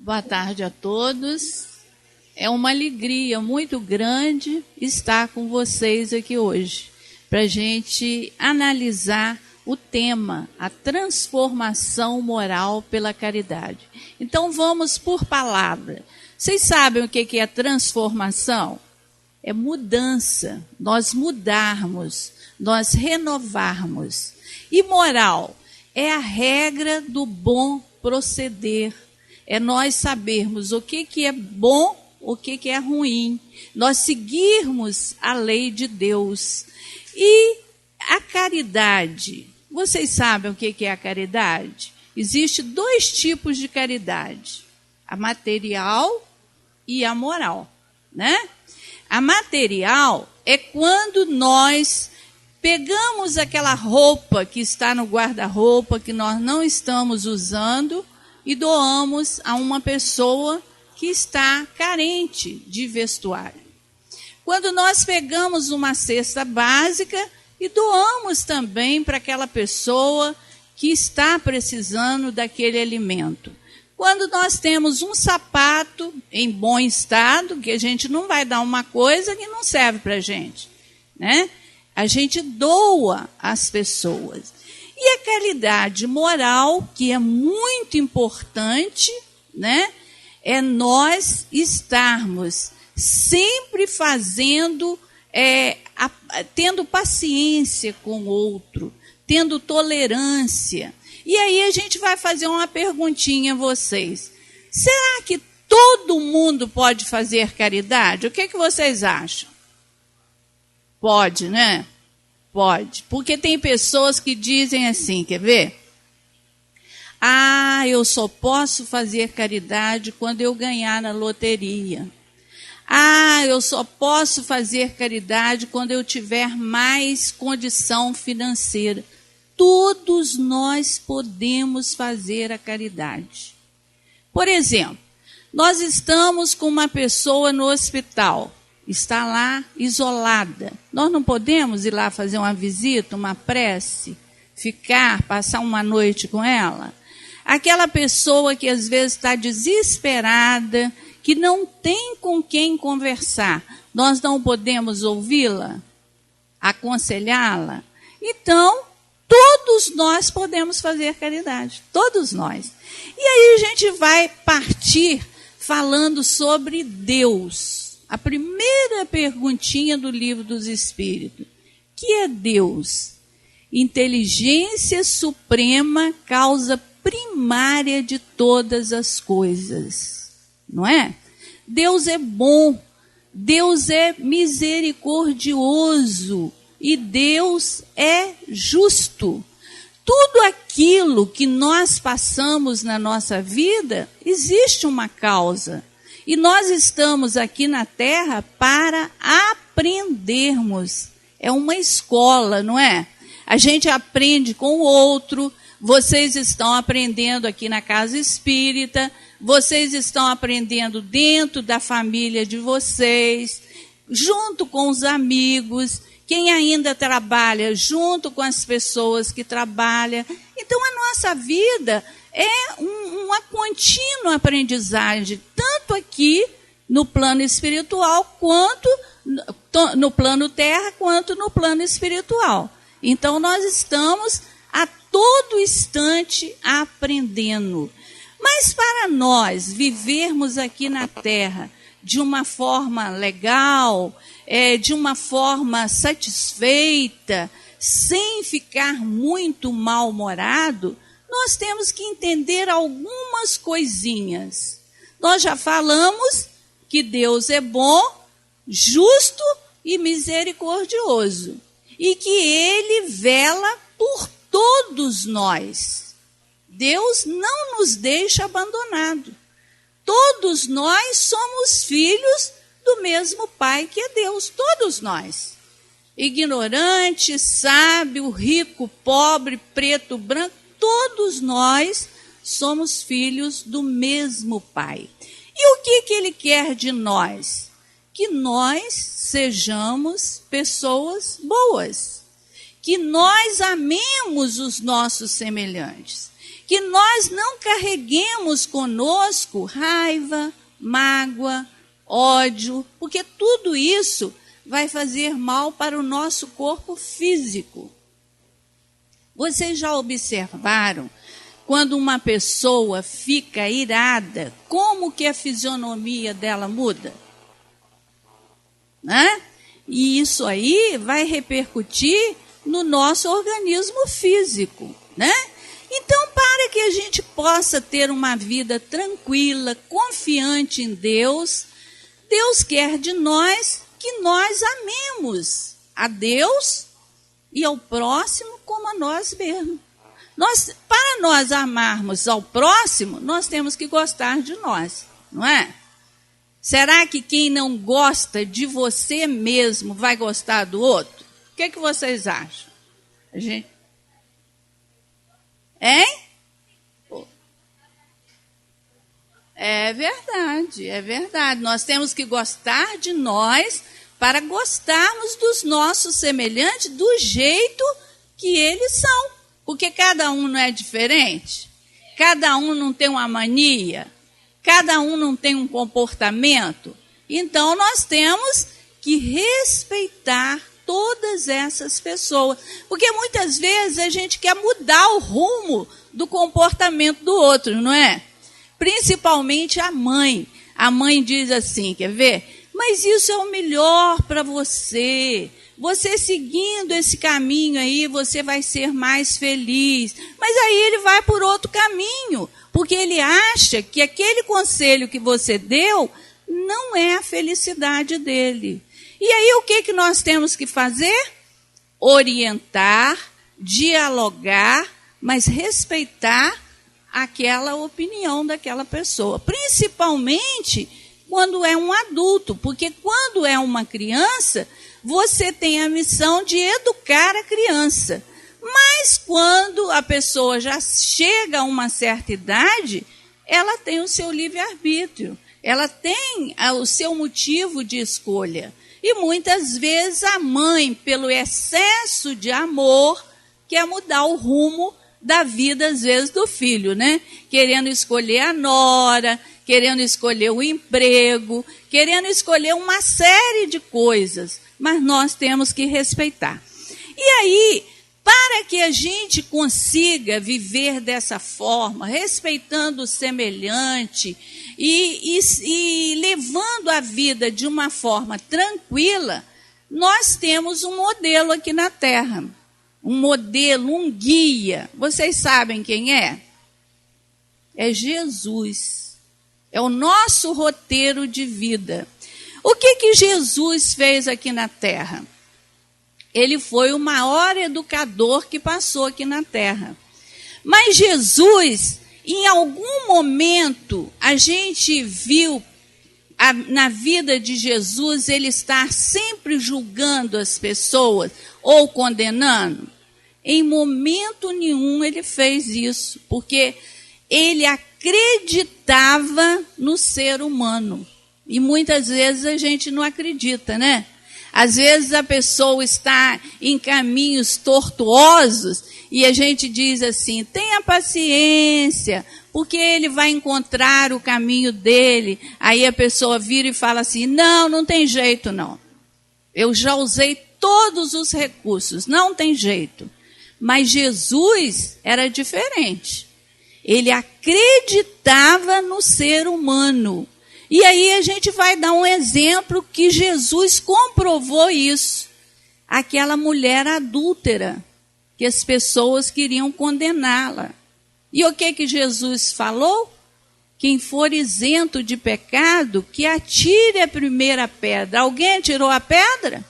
Boa tarde a todos. É uma alegria muito grande estar com vocês aqui hoje, para a gente analisar o tema, a transformação moral pela caridade. Então vamos por palavra. Vocês sabem o que é transformação? É mudança, nós mudarmos, nós renovarmos. E moral é a regra do bom proceder. É nós sabermos o que é bom, o que é ruim. Nós seguirmos a lei de Deus. E a caridade, vocês sabem o que é a caridade? Existem dois tipos de caridade, a material e a moral, né? A material é quando nós pegamos aquela roupa que está no guarda-roupa, que nós não estamos usando, e doamos a uma pessoa que está carente de vestuário. Quando nós pegamos uma cesta básica e doamos também para aquela pessoa que está precisando daquele alimento. Quando nós temos um sapato em bom estado, que a gente não vai dar uma coisa que não serve para a gente, né? A gente doa às pessoas. E a caridade moral, que é muito importante, né? É nós estarmos sempre fazendo, tendo paciência com o outro, tendo tolerância. E aí a gente vai fazer uma perguntinha a vocês. Será que todo mundo pode fazer caridade? O que vocês acham? Pode, né? Pode. Porque tem pessoas que dizem assim, quer ver? Ah, eu só posso fazer caridade quando eu ganhar na loteria. Ah, eu só posso fazer caridade quando eu tiver mais condição financeira. Todos nós podemos fazer a caridade. Por exemplo, nós estamos com uma pessoa no hospital, está lá isolada. Nós não podemos ir lá fazer uma visita, uma prece, passar uma noite com ela? Aquela pessoa que às vezes está desesperada, que não tem com quem conversar, nós não podemos ouvi-la, aconselhá-la? Então, todos nós podemos fazer caridade, todos nós. E aí a gente vai partir falando sobre Deus. A primeira perguntinha do Livro dos Espíritos. Que é Deus? Inteligência suprema, causa primária de todas as coisas. Não é? Deus é bom, Deus é misericordioso e Deus é justo. Tudo aquilo que nós passamos na nossa vida, existe uma causa. E nós estamos aqui na Terra para aprendermos. É uma escola, não é? A gente aprende com o outro. Vocês estão aprendendo aqui na Casa Espírita. Vocês estão aprendendo dentro da família de vocês, junto com os amigos. Quem ainda trabalha junto com as pessoas que trabalham. Então, a nossa vida é uma contínua aprendizagem, tanto aqui no plano espiritual, quanto no plano terra, quanto no plano espiritual. Então, nós estamos a todo instante aprendendo. Mas para nós vivermos aqui na Terra de uma forma legal, de uma forma satisfeita, sem ficar muito mal-humorado, nós temos que entender algumas coisinhas. Nós já falamos que Deus é bom, justo e misericordioso, e que Ele vela por todos nós. Deus não nos deixa abandonados. Todos nós somos filhos do mesmo Pai que é Deus, todos nós. Ignorante, sábio, rico, pobre, preto, branco, todos nós somos filhos do mesmo Pai. E o que Ele quer de nós? Que nós sejamos pessoas boas, que nós amemos os nossos semelhantes, que nós não carreguemos conosco raiva, mágoa, ódio, porque tudo isso vai fazer mal para o nosso corpo físico. Vocês já observaram quando uma pessoa fica irada, como que a fisionomia dela muda? Né? E isso aí vai repercutir no nosso organismo físico, né? Então, para que a gente possa ter uma vida tranquila, confiante em Deus, Deus quer de nós que nós amemos a Deus e ao próximo como a nós mesmos. Para nós amarmos ao próximo, nós temos que gostar de nós, não é? Será que quem não gosta de você mesmo vai gostar do outro? O que vocês acham? Hein? É verdade, é verdade. Nós temos que gostar de nós para gostarmos dos nossos semelhantes do jeito que eles são. Porque cada um não é diferente, cada um não tem uma mania, cada um não tem um comportamento. Então, nós temos que respeitar todas essas pessoas. Porque muitas vezes a gente quer mudar o rumo do comportamento do outro, não é? Principalmente a mãe. A mãe diz assim, quer ver? Mas isso é o melhor para você. Você seguindo esse caminho aí, você vai ser mais feliz. Mas aí ele vai por outro caminho, porque ele acha que aquele conselho que você deu não é a felicidade dele. E aí o que nós temos que fazer? Orientar, dialogar, mas respeitar aquela opinião daquela pessoa. Principalmente quando é um adulto, porque quando é uma criança, você tem a missão de educar a criança. Mas quando a pessoa já chega a uma certa idade, ela tem o seu livre-arbítrio, ela tem o seu motivo de escolha. E muitas vezes a mãe, pelo excesso de amor, quer mudar o rumo da vida, às vezes, do filho, né? Querendo escolher a nora, querendo escolher o emprego, querendo escolher uma série de coisas. Mas nós temos que respeitar. E aí, para que a gente consiga viver dessa forma, respeitando o semelhante e levando a vida de uma forma tranquila, nós temos um modelo aqui na Terra. Um modelo, um guia. Vocês sabem quem é? É Jesus. É o nosso roteiro de vida. O que Jesus fez aqui na Terra? Ele foi o maior educador que passou aqui na Terra. Mas Jesus, em algum momento, a gente viu na vida de Jesus ele estar sempre julgando as pessoas ou condenando? Em momento nenhum ele fez isso, porque ele acreditava no ser humano. E muitas vezes a gente não acredita, né? Às vezes a pessoa está em caminhos tortuosos e a gente diz assim, tenha paciência, porque ele vai encontrar o caminho dele. Aí a pessoa vira e fala assim, não tem jeito não. Eu já usei todos os recursos, não tem jeito. Mas Jesus era diferente. Ele acreditava no ser humano. E aí a gente vai dar um exemplo que Jesus comprovou isso. Aquela mulher adúltera, que as pessoas queriam condená-la. E o que Jesus falou? Quem for isento de pecado, que atire a primeira pedra. Alguém atirou a pedra?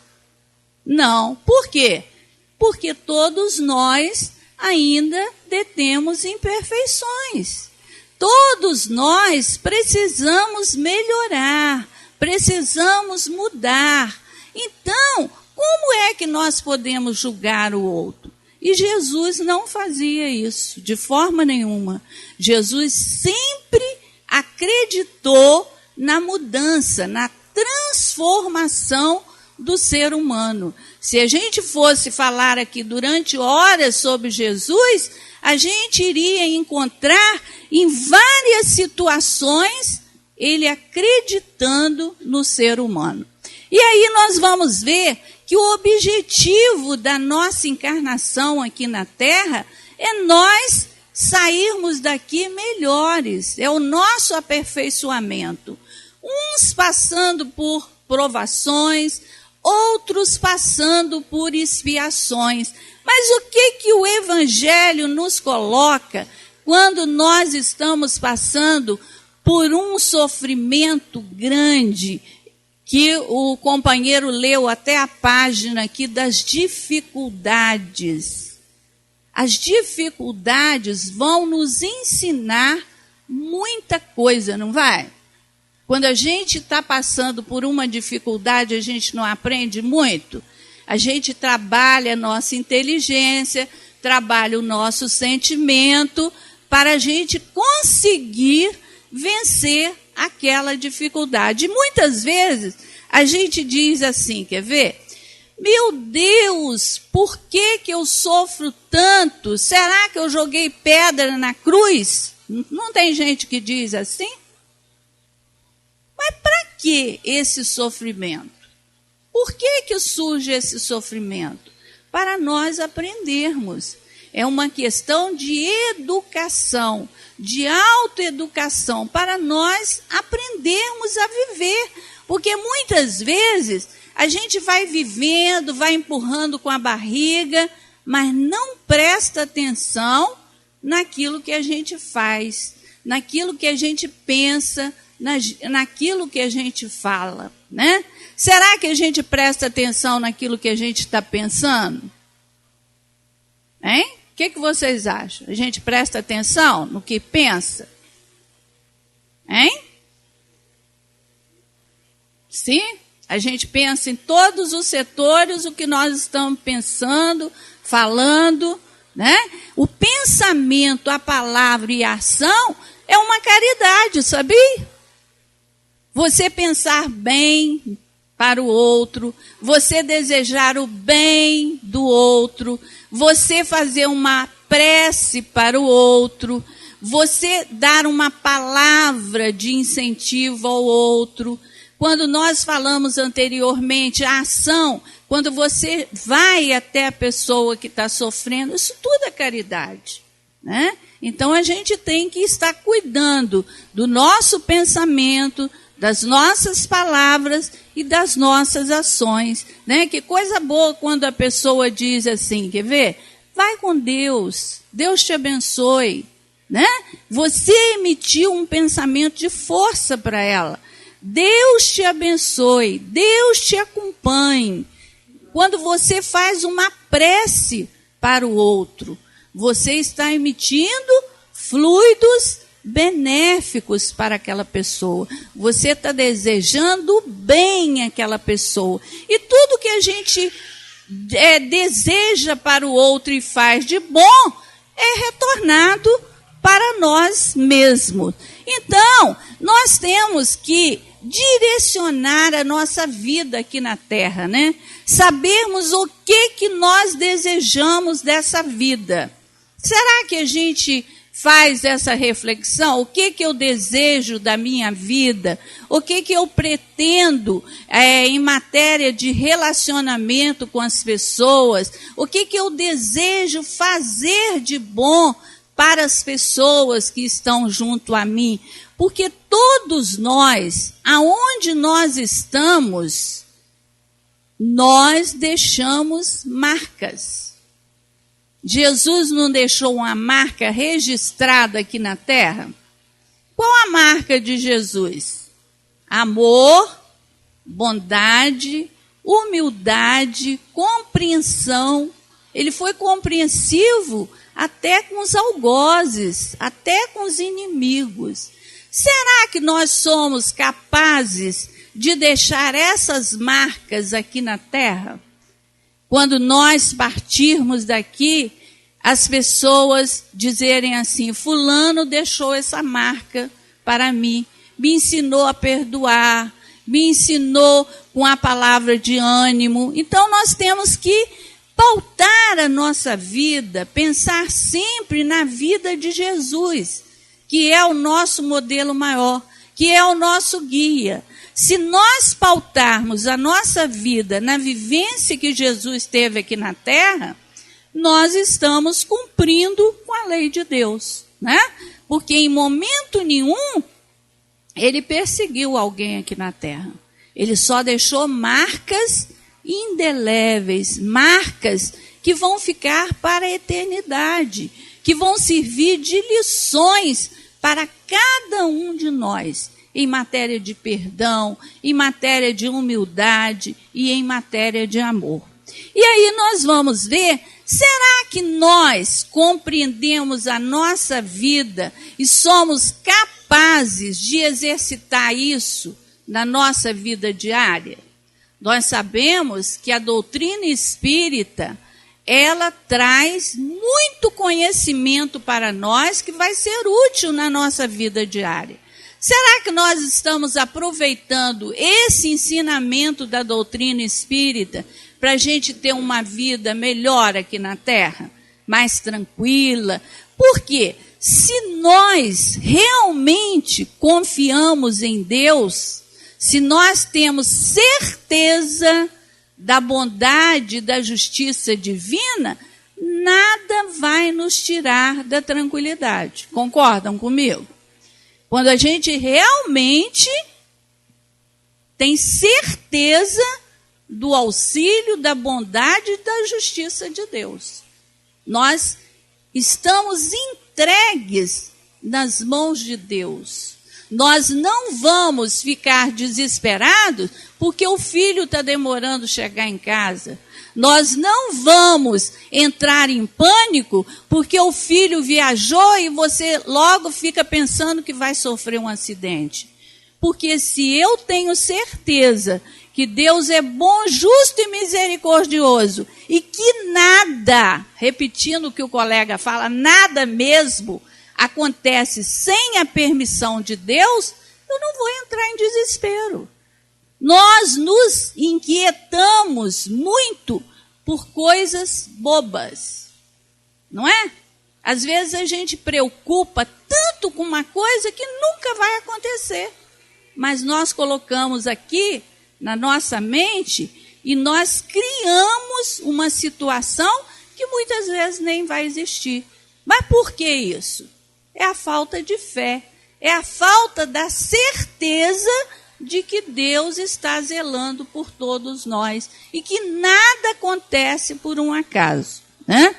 Não. Por quê? Porque todos nós ainda detemos imperfeições. Todos nós precisamos melhorar, precisamos mudar. Então, como é que nós podemos julgar o outro? E Jesus não fazia isso, de forma nenhuma. Jesus sempre acreditou na mudança, na transformação do ser humano. Se a gente fosse falar aqui durante horas sobre Jesus, a gente iria encontrar em várias situações ele acreditando no ser humano. E aí nós vamos ver que o objetivo da nossa encarnação aqui na Terra é nós sairmos daqui melhores, é o nosso aperfeiçoamento. Uns passando por provações, outros passando por expiações. Mas o que o Evangelho nos coloca quando nós estamos passando por um sofrimento grande, que o companheiro leu até a página aqui das dificuldades. As dificuldades vão nos ensinar muita coisa, não vai? Quando a gente está passando por uma dificuldade, a gente não aprende muito. A gente trabalha a nossa inteligência, trabalha o nosso sentimento para a gente conseguir vencer aquela dificuldade. E muitas vezes a gente diz assim, quer ver? Meu Deus, por que eu sofro tanto? Será que eu joguei pedra na cruz? Não tem gente que diz assim? Mas para que esse sofrimento? Por que surge esse sofrimento? Para nós aprendermos. É uma questão de educação, de autoeducação, para nós aprendermos a viver. Porque muitas vezes a gente vai vivendo, vai empurrando com a barriga, mas não presta atenção naquilo que a gente faz, naquilo que a gente pensa, naquilo que a gente fala, né? Será que a gente presta atenção naquilo que a gente está pensando? Hein? O que vocês acham? A gente presta atenção no que pensa? Hein? Sim? A gente pensa em todos os setores o que nós estamos pensando, falando, né? O pensamento, a palavra e a ação é uma caridade, sabia? Você pensar bem para o outro, você desejar o bem do outro, você fazer uma prece para o outro, você dar uma palavra de incentivo ao outro. Quando nós falamos anteriormente, a ação, quando você vai até a pessoa que está sofrendo, isso tudo é caridade, né? Então a gente tem que estar cuidando do nosso pensamento, das nossas palavras e das nossas ações, né? Que coisa boa quando a pessoa diz assim, quer ver? Vai com Deus, Deus te abençoe, né? Você emitiu um pensamento de força para ela. Deus te abençoe, Deus te acompanhe. Quando você faz uma prece para o outro, você está emitindo fluidos benéficos para aquela pessoa. Você está desejando bem àquela pessoa. E tudo que a gente deseja para o outro e faz de bom é retornado para nós mesmos. Então, nós temos que direcionar a nossa vida aqui na Terra, né? Sabermos o que nós desejamos dessa vida. Será que a gente faz essa reflexão? O que eu desejo da minha vida? O que eu pretendo em matéria de relacionamento com as pessoas? O que eu desejo fazer de bom para as pessoas que estão junto a mim? Porque todos nós, aonde nós estamos, nós deixamos marcas. Jesus não deixou uma marca registrada aqui na terra? Qual a marca de Jesus? Amor, bondade, humildade, compreensão. Ele foi compreensivo até com os algozes, até com os inimigos. Será que nós somos capazes de deixar essas marcas aqui na terra? Quando nós partirmos daqui, as pessoas dizerem assim, fulano deixou essa marca para mim, me ensinou a perdoar, me ensinou com a palavra de ânimo. Então, nós temos que pautar a nossa vida, pensar sempre na vida de Jesus, que é o nosso modelo maior, que é o nosso guia. Se nós pautarmos a nossa vida na vivência que Jesus teve aqui na terra, nós estamos cumprindo com a lei de Deus, né? Porque em momento nenhum ele perseguiu alguém aqui na terra. Ele só deixou marcas indeléveis, marcas que vão ficar para a eternidade, que vão servir de lições para cada um de nós, em matéria de perdão, em matéria de humildade e em matéria de amor. E aí nós vamos ver, será que nós compreendemos a nossa vida e somos capazes de exercitar isso na nossa vida diária? Nós sabemos que a doutrina espírita, ela traz muito conhecimento para nós que vai ser útil na nossa vida diária. Será que nós estamos aproveitando esse ensinamento da doutrina espírita para a gente ter uma vida melhor aqui na Terra? Mais tranquila? Por quê? Se nós realmente confiamos em Deus, se nós temos certeza da bondade, da justiça divina, nada vai nos tirar da tranquilidade. Concordam comigo? Quando a gente realmente tem certeza do auxílio, da bondade e da justiça de Deus. Nós estamos entregues nas mãos de Deus. Nós não vamos ficar desesperados porque o filho está demorando chegar em casa. Nós não vamos entrar em pânico porque o filho viajou e você logo fica pensando que vai sofrer um acidente. Porque se eu tenho certeza que Deus é bom, justo e misericordioso e que nada, repetindo o que o colega fala, nada mesmo acontece sem a permissão de Deus, eu não vou entrar em desespero. Nós nos inquietamos muito por coisas bobas, não é? Às vezes a gente preocupa tanto com uma coisa que nunca vai acontecer. Mas nós colocamos aqui na nossa mente e nós criamos uma situação que muitas vezes nem vai existir. Mas por que isso? É a falta de fé, é a falta da certeza de que Deus está zelando por todos nós e que nada acontece por um acaso, né?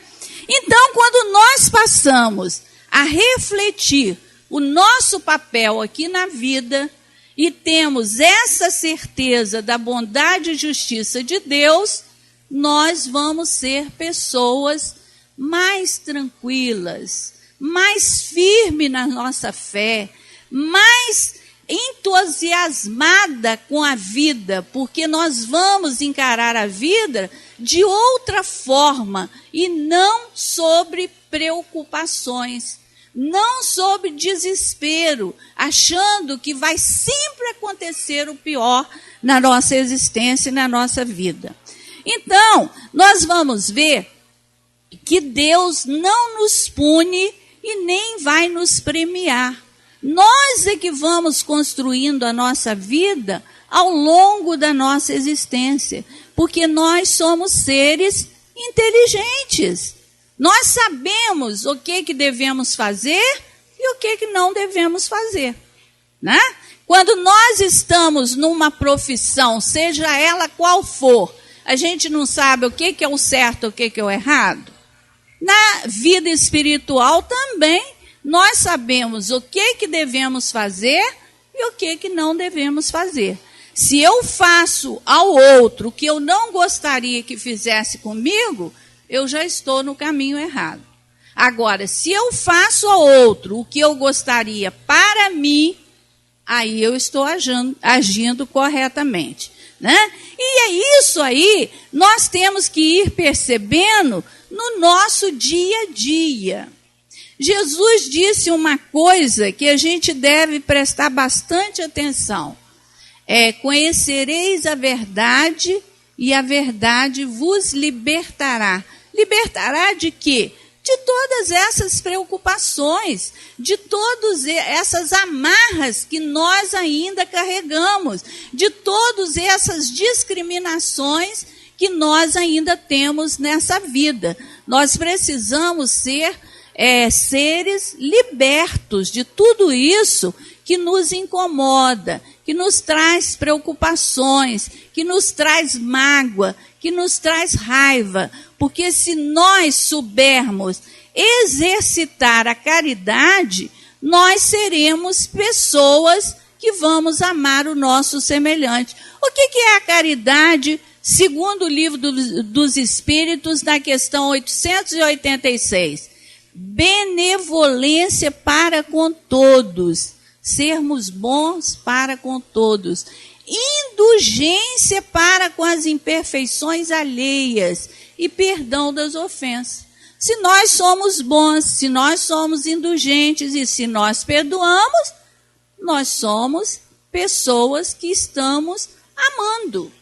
Então, quando nós passamos a refletir o nosso papel aqui na vida e temos essa certeza da bondade e justiça de Deus, nós vamos ser pessoas mais tranquilas, mais firmes na nossa fé, mais entusiasmada com a vida, porque nós vamos encarar a vida de outra forma e não sobre preocupações, não sobre desespero, achando que vai sempre acontecer o pior na nossa existência e na nossa vida. Então, nós vamos ver que Deus não nos pune e nem vai nos premiar. Nós é que vamos construindo a nossa vida ao longo da nossa existência, porque nós somos seres inteligentes. Nós sabemos o que devemos fazer e o que não devemos fazer, né? Quando nós estamos numa profissão, seja ela qual for, a gente não sabe o que é o certo, o que é o errado. Na vida espiritual também, nós sabemos o que devemos fazer e o que não devemos fazer. Se eu faço ao outro o que eu não gostaria que fizesse comigo, eu já estou no caminho errado. Agora, se eu faço ao outro o que eu gostaria para mim, aí eu estou agindo corretamente, né? E é isso aí, nós temos que ir percebendo no nosso dia a dia. Jesus disse uma coisa que a gente deve prestar bastante atenção. conhecereis a verdade e a verdade vos libertará. Libertará de quê? De todas essas preocupações, de todas essas amarras que nós ainda carregamos, de todas essas discriminações que nós ainda temos nessa vida. Nós precisamos ser seres libertos de tudo isso que nos incomoda, que nos traz preocupações, que nos traz mágoa, que nos traz raiva. Porque se nós soubermos exercitar a caridade, nós seremos pessoas que vamos amar o nosso semelhante. O que é a caridade, segundo o Livro dos Espíritos, na questão 886? Benevolência para com todos, sermos bons para com todos, indulgência para com as imperfeições alheias e perdão das ofensas. Se nós somos bons, se nós somos indulgentes e se nós perdoamos, nós somos pessoas que estamos amando.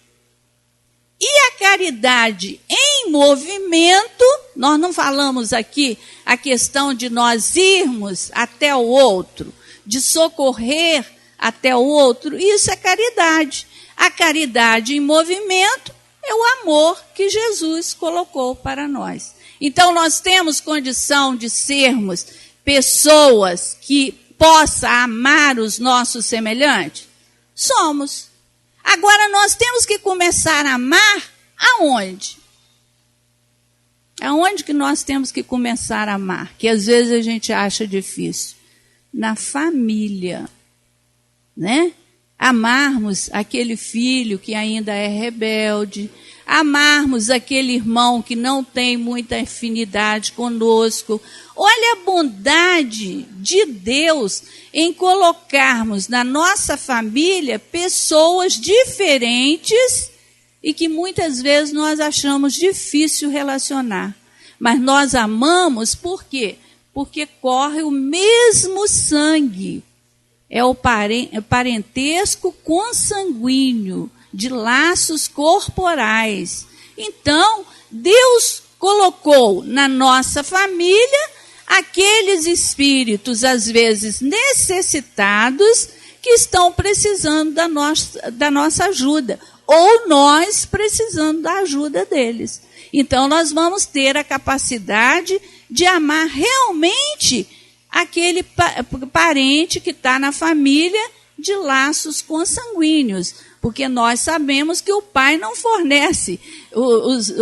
E a caridade em movimento, nós não falamos aqui a questão de nós irmos até o outro, de socorrer até o outro, isso é caridade. A caridade em movimento é o amor que Jesus colocou para nós. Então nós temos condição de sermos pessoas que possam amar os nossos semelhantes? Somos. Agora nós temos que começar a amar aonde? Aonde que nós temos que começar a amar? Que às vezes a gente acha difícil. Na família, né? Amarmos aquele filho que ainda é rebelde, amarmos aquele irmão que não tem muita afinidade conosco. Olha a bondade de Deus em colocarmos na nossa família pessoas diferentes e que muitas vezes nós achamos difícil relacionar. Mas nós amamos por quê? Porque corre o mesmo sangue. É o parentesco consanguíneo, de laços corporais. Então, Deus colocou na nossa família aqueles espíritos, às vezes necessitados, que estão precisando da nossa ajuda, ou nós precisando da ajuda deles. Então, nós vamos ter a capacidade de amar realmente aquele parente que está na família de laços consanguíneos, porque nós sabemos que o pai não fornece os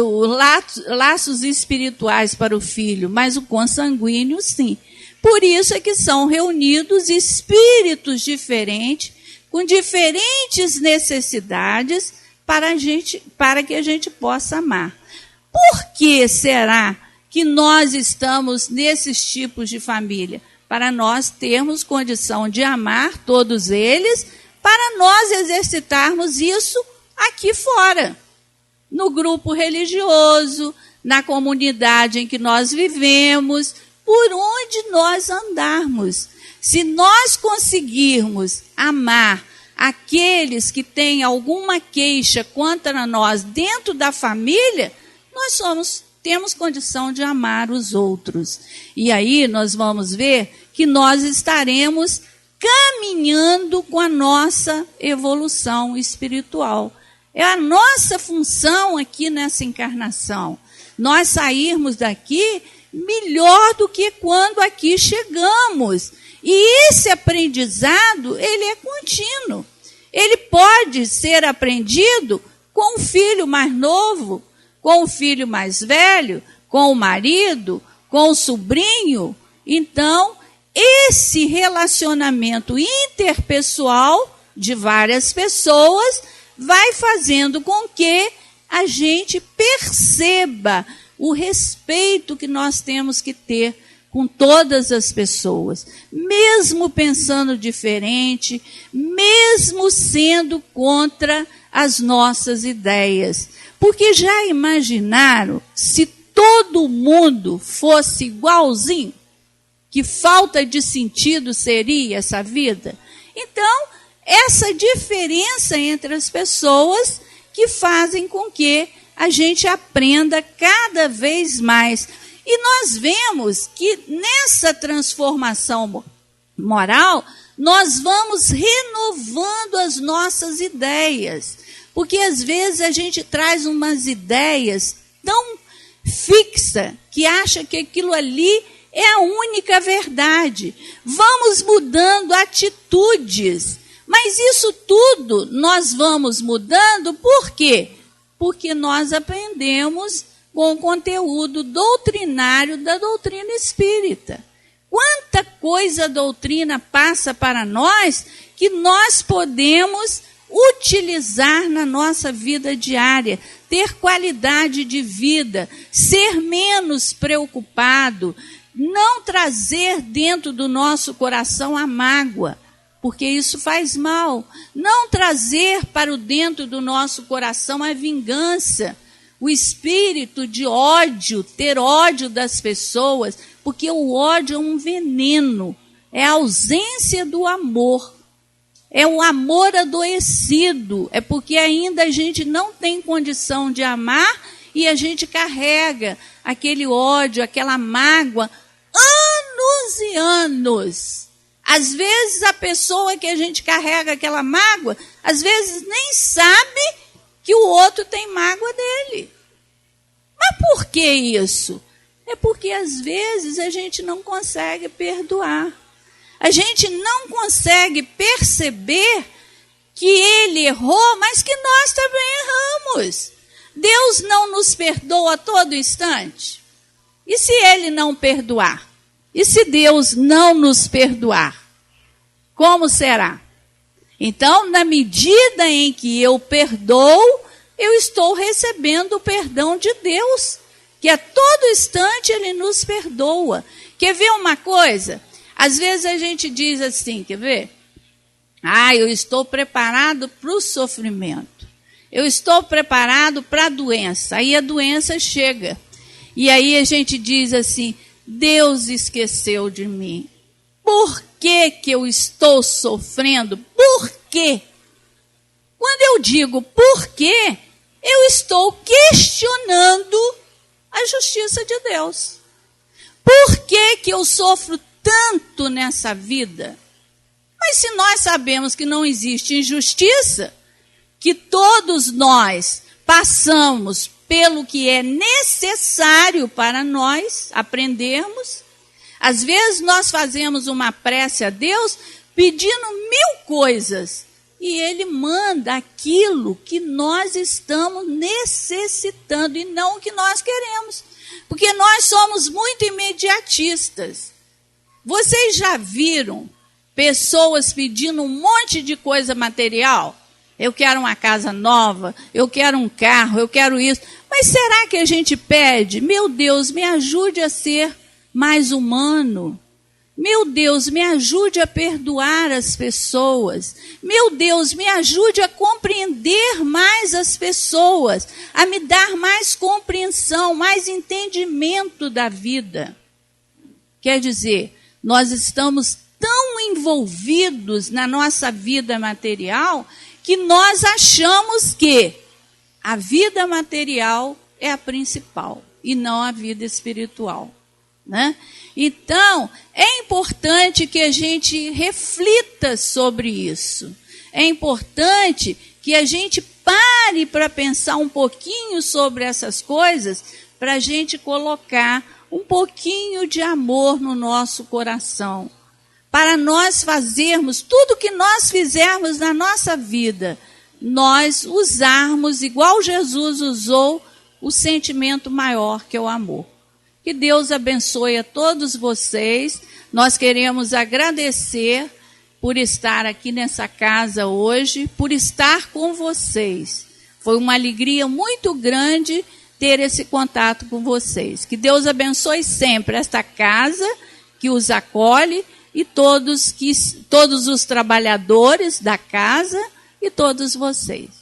laços espirituais para o filho, mas o consanguíneo sim. Por isso é que são reunidos espíritos diferentes, com diferentes necessidades, para que a gente possa amar. Por que será que nós estamos nesses tipos de família? Para nós termos condição de amar todos eles, para nós exercitarmos isso aqui fora, no grupo religioso, na comunidade em que nós vivemos, por onde nós andarmos. Se nós conseguirmos amar aqueles que têm alguma queixa contra nós dentro da família, nós temos condição de amar os outros. E aí nós vamos ver que nós estaremos caminhando com a nossa evolução espiritual. É a nossa função aqui nessa encarnação. Nós sairmos daqui melhor do que quando aqui chegamos. E esse aprendizado, ele é contínuo. Ele pode ser aprendido com o filho mais novo, com o filho mais velho, com o marido, com o sobrinho. Então, esse relacionamento interpessoal de várias pessoas vai fazendo com que a gente perceba o respeito que nós temos que ter com todas as pessoas, mesmo pensando diferente, mesmo sendo contra as nossas ideias. Porque já imaginaram se todo mundo fosse igualzinho? Que falta de sentido seria essa vida? Então, essa diferença entre as pessoas que fazem com que a gente aprenda cada vez mais. E nós vemos que nessa transformação moral, nós vamos renovando as nossas ideias. Porque às vezes a gente traz umas ideias tão fixas que acha que aquilo ali é a única verdade. Vamos mudando atitudes. Mas isso tudo nós vamos mudando por quê? Porque nós aprendemos com o conteúdo doutrinário da doutrina espírita. Quanta coisa a doutrina passa para nós que nós podemos utilizar na nossa vida diária, ter qualidade de vida, ser menos preocupado, não trazer dentro do nosso coração a mágoa, porque isso faz mal. Não trazer para o dentro do nosso coração a vingança, o espírito de ódio, ter ódio das pessoas, porque o ódio é um veneno, é a ausência do amor, é o amor adoecido, é porque ainda a gente não tem condição de amar e a gente carrega aquele ódio, aquela mágoa, anos e anos. Às vezes a pessoa que a gente carrega aquela mágoa, às vezes nem sabe que o outro tem mágoa dele. Mas por que isso? É porque às vezes a gente não consegue perdoar. A gente não consegue perceber que ele errou, mas que nós também erramos. Deus não nos perdoa a todo instante? E se ele não perdoar? E se Deus não nos perdoar? Como será? Então, na medida em que eu perdoo, eu estou recebendo o perdão de Deus, que a todo instante ele nos perdoa. Quer ver uma coisa? Às vezes a gente diz assim, quer ver? Eu estou preparado para o sofrimento. Eu estou preparado para a doença. Aí a doença chega. E aí a gente diz assim, Deus esqueceu de mim. Por que eu estou sofrendo? Por quê? Quando eu digo por quê, eu estou questionando a justiça de Deus. Por que eu sofro tanto nessa vida? Mas se nós sabemos que não existe injustiça, que todos nós passamos pelo que é necessário para nós aprendermos, às vezes nós fazemos uma prece a Deus pedindo 1000 coisas, e Ele manda aquilo que nós estamos necessitando e não o que nós queremos. Porque nós somos muito imediatistas. Vocês já viram pessoas pedindo um monte de coisa material? Eu quero uma casa nova, eu quero um carro, eu quero isso. Mas será que a gente pede? Meu Deus, me ajude a ser mais humano. Meu Deus, me ajude a perdoar as pessoas. Meu Deus, me ajude a compreender mais as pessoas, a me dar mais compreensão, mais entendimento da vida. Quer dizer, nós estamos tão envolvidos na nossa vida material que nós achamos que a vida material é a principal e não a vida espiritual, né? Então, é importante que a gente reflita sobre isso. É importante que a gente pare para pensar um pouquinho sobre essas coisas, para a gente colocar um pouquinho de amor no nosso coração, para nós fazermos tudo que nós fizermos na nossa vida, nós usarmos, igual Jesus usou, o sentimento maior que é o amor. Que Deus abençoe a todos vocês. Nós queremos agradecer por estar aqui nessa casa hoje, por estar com vocês. Foi uma alegria muito grande ter esse contato com vocês. Que Deus abençoe sempre esta casa que os acolhe e todos os trabalhadores da casa e todos vocês.